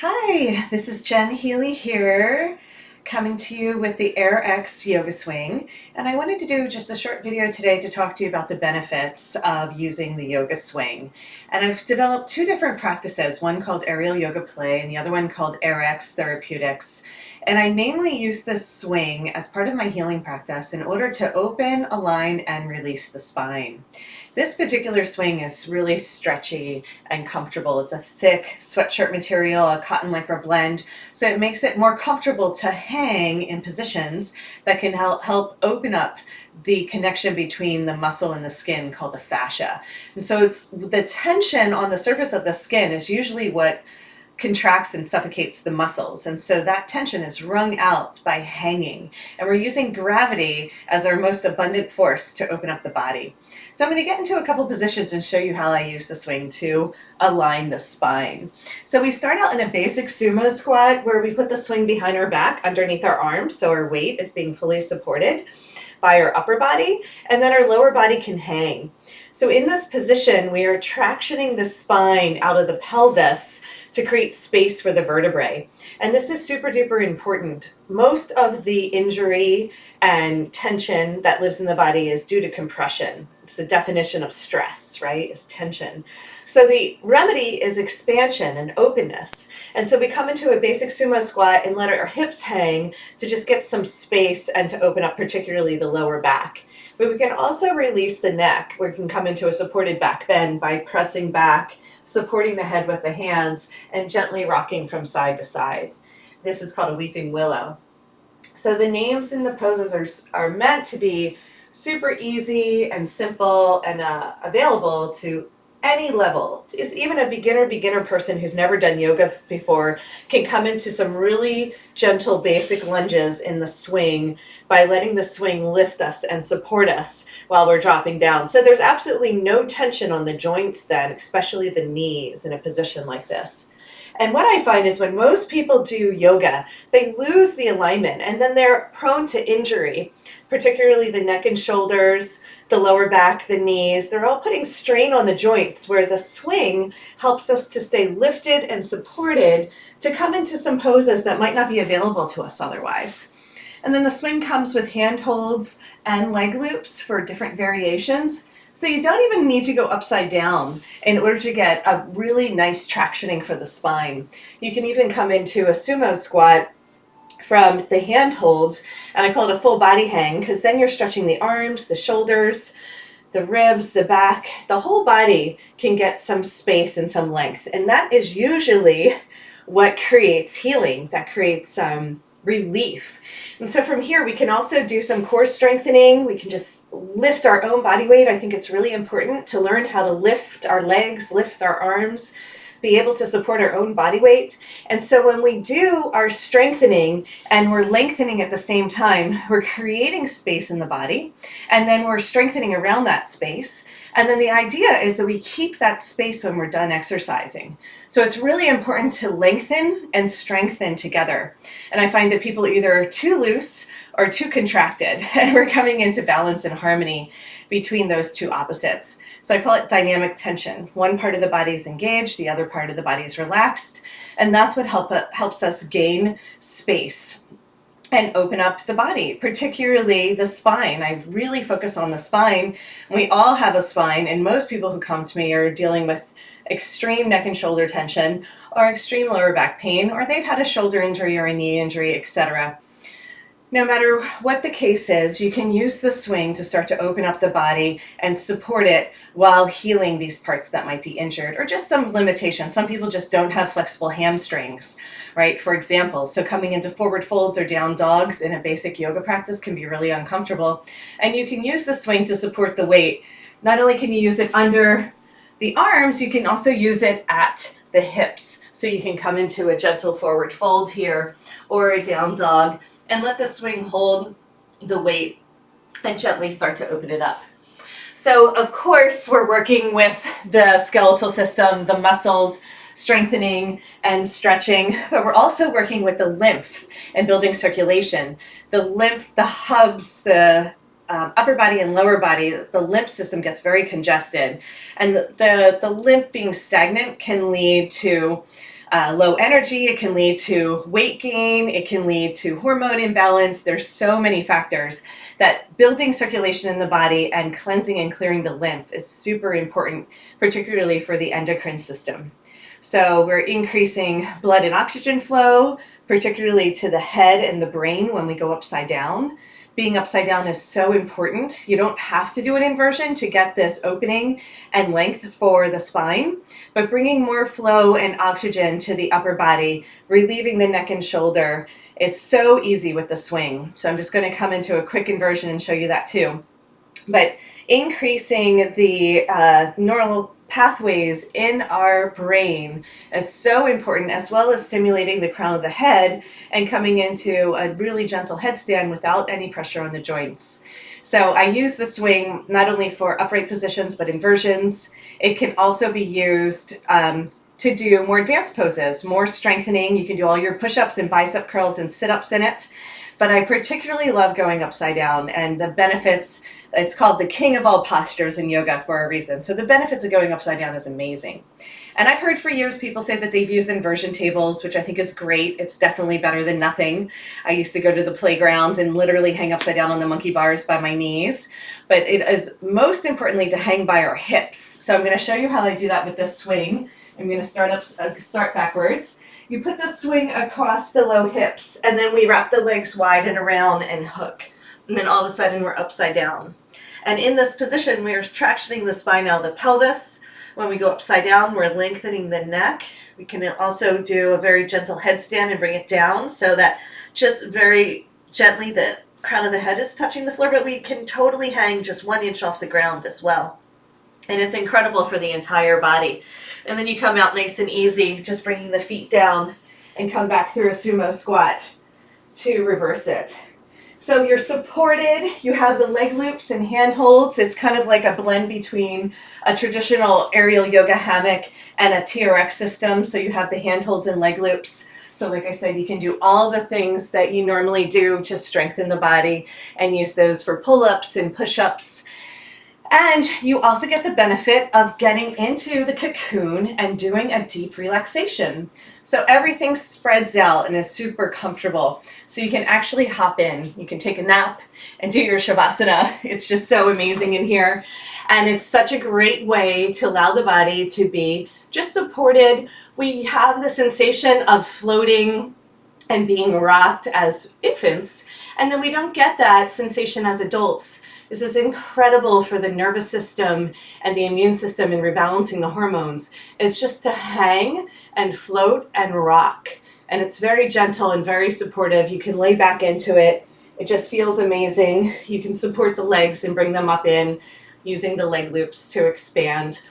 Hi, this is Jen Healy here, coming to you with the AYRx Yoga Swing. And I wanted to do just a short video today to talk to you about the benefits of using the yoga swing. And I've developed two different practices, one called Aerial Yoga Play and the other one called AYRx Therapeutics. And I mainly use this swing as part of my healing practice in order to open, align, and release the spine. This particular swing is really stretchy and comfortable. It's a thick sweatshirt material, a cotton lycra blend, so it makes it more comfortable to hang in positions that can help open up the connection between the muscle and the skin called the fascia. And so it's the tension on the surface of the skin is usually what contracts and suffocates the muscles. And so that tension is wrung out by hanging. And we're using gravity as our most abundant force to open up the body. So I'm going to get into a couple positions and show you how I use the swing to align the spine. So we start out in a basic sumo squat where we put the swing behind our back underneath our arms so our weight is being fully supported by our upper body, and then our lower body can hang. So in this position, we are tractioning the spine out of the pelvis to create space for the vertebrae. And this is super duper important. Most of the injury and tension that lives in the body is due to compression. It's the definition of stress, right? Is tension. So the remedy is expansion and openness. And so we come into a basic sumo squat and let our hips hang to just get some space and to open up particularly the lower back. But we can also release the neck. We can come into a supported back bend by pressing back, supporting the head with the hands, and gently rocking from side to side. This is called a weeping willow. So the names in the poses are meant to be super easy and simple and available to any level. Just even a beginner person who's never done yoga before can come into some really gentle basic lunges in the swing by letting the swing lift us and support us while we're dropping down. So there's absolutely no tension on the joints then, especially the knees in a position like this. And what I find is when most people do yoga, they lose the alignment and then they're prone to injury, particularly the neck and shoulders, the lower back, the knees. They're all putting strain on the joints where the swing helps us to stay lifted and supported to come into some poses that might not be available to us otherwise. And then the swing comes with hand holds and leg loops for different variations. So you don't even need to go upside down in order to get a really nice tractioning for the spine. You can even come into a sumo squat from the hand holds, and I call it a full body hang because then you're stretching the arms, the shoulders, the ribs, the back. The whole body can get some space and some length, and that is usually what creates healing, that creates relief. And so from here we can also do some core strengthening. We can just lift our own body weight. I think it's really important to learn how to lift our legs, lift our arms, be able to support our own body weight. And so when we do our strengthening and we're lengthening at the same time, we're creating space in the body, and then we're strengthening around that space. And then the idea is that we keep that space when we're done exercising. So it's really important to lengthen and strengthen together. And I find that people either are too loose or too contracted, and we're coming into balance and harmony between those two opposites. So I call it dynamic tension. One part of the body is engaged, the other part of the body is relaxed, and that's what helps us gain space and open up the body, particularly the spine. I really focus on the spine. We all have a spine, and most people who come to me are dealing with extreme neck and shoulder tension or extreme lower back pain, or they've had a shoulder injury or a knee injury, etc. No matter what the case is, you can use the swing to start to open up the body and support it while healing these parts that might be injured or just some limitations. Some people just don't have flexible hamstrings, right? For example, so coming into forward folds or down dogs in a basic yoga practice can be really uncomfortable. And you can use the swing to support the weight. Not only can you use it under the arms, you can also use it at the hips. So you can come into a gentle forward fold here or a down dog and let the swing hold the weight and gently start to open it up. So of course we're working with the skeletal system, the muscles, strengthening and stretching, but we're also working with the lymph and building circulation. The lymph, the hubs, the upper body and lower body, the lymph system gets very congested, and the lymph being stagnant can lead to low energy, it can lead to weight gain, it can lead to hormone imbalance. There's so many factors that building circulation in the body and cleansing and clearing the lymph is super important, particularly for the endocrine system. So we're increasing blood and oxygen flow, particularly to the head and the brain when we go upside down. Being upside down is so important. You don't have to do an inversion to get this opening and length for the spine, but bringing more flow and oxygen to the upper body, relieving the neck and shoulder is so easy with the swing. So I'm just going to come into a quick inversion and show you that too. But increasing the neural pathways in our brain is so important, as well as stimulating the crown of the head and coming into a really gentle headstand without any pressure on the joints. So I use the swing not only for upright positions, but inversions. It can also be used to do more advanced poses, more strengthening. You can do all your push-ups and bicep curls and sit-ups in it. But I particularly love going upside down, and the benefits, it's called the king of all postures in yoga for a reason. So the benefits of going upside down is amazing. And I've heard for years people say that they've used inversion tables, which I think is great. It's definitely better than nothing. I used to go to the playgrounds and literally hang upside down on the monkey bars by my knees. But it is most importantly to hang by our hips. So I'm going to show you how I do that with this swing. I'm going to start backwards. You put the swing across the low hips, and then we wrap the legs wide and around and hook. And then all of a sudden we're upside down. And in this position, we are tractioning the spine out of the pelvis. When we go upside down, we're lengthening the neck. We can also do a very gentle headstand and bring it down so that just very gently the crown of the head is touching the floor, but we can totally hang just 1 inch off the ground as well. And it's incredible for the entire body. And then you come out nice and easy, just bringing the feet down and come back through a sumo squat to reverse it. So you're supported, you have the leg loops and hand holds. It's kind of like a blend between a traditional aerial yoga hammock and a TRX system. So you have the hand holds and leg loops. So like I said, you can do all the things that you normally do to strengthen the body and use those for pull-ups and push-ups. And you also get the benefit of getting into the cocoon and doing a deep relaxation. So everything spreads out and is super comfortable. So you can actually hop in. You can take a nap and do your Shavasana. It's just so amazing in here. And it's such a great way to allow the body to be just supported. We have the sensation of floating and being rocked as infants, and then we don't get that sensation as adults. This is incredible for the nervous system and the immune system in rebalancing the hormones. It's just to hang and float and rock. And it's very gentle and very supportive. You can lay back into it. It just feels amazing. You can support the legs and bring them up in using the leg loops to expand.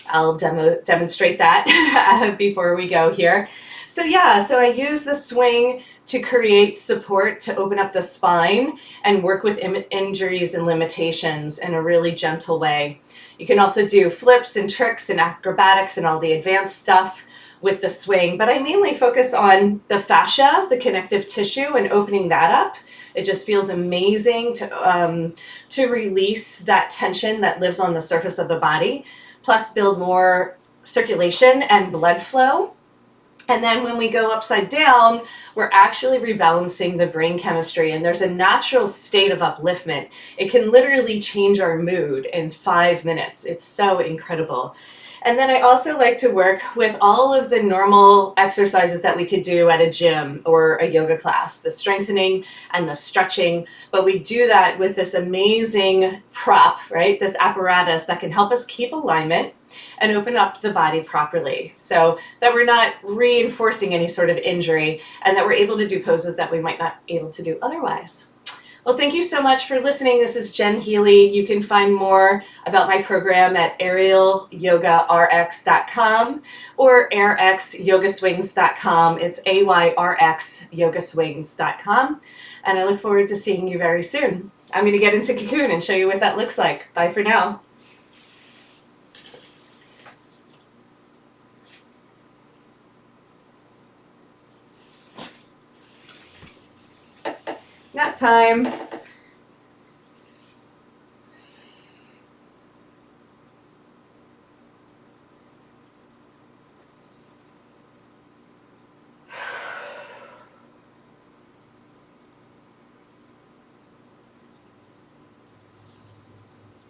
I'll demonstrate that before we go here. So yeah, so I use the swing to create support, to open up the spine and work with injuries and limitations in a really gentle way. You can also do flips and tricks and acrobatics and all the advanced stuff with the swing, but I mainly focus on the fascia, the connective tissue, and opening that up. It just feels amazing to release that tension that lives on the surface of the body, plus build more circulation and blood flow. And then when we go upside down, we're actually rebalancing the brain chemistry, and there's a natural state of upliftment. It can literally change our mood in 5 minutes. It's so incredible. And then I also like to work with all of the normal exercises that we could do at a gym or a yoga class, the strengthening and the stretching, but we do that with this amazing prop, right? This apparatus that can help us keep alignment and open up the body properly so that we're not reinforcing any sort of injury and that we're able to do poses that we might not be able to do otherwise. Well, thank you so much for listening. This is Jen Healy. You can find more about my program at AerialYogaRx.com or AYRxYogaswings.com. It's AYRxYogaswings.com. And I look forward to seeing you very soon. I'm going to get into cocoon and show you what that looks like. Bye for now. Nap time.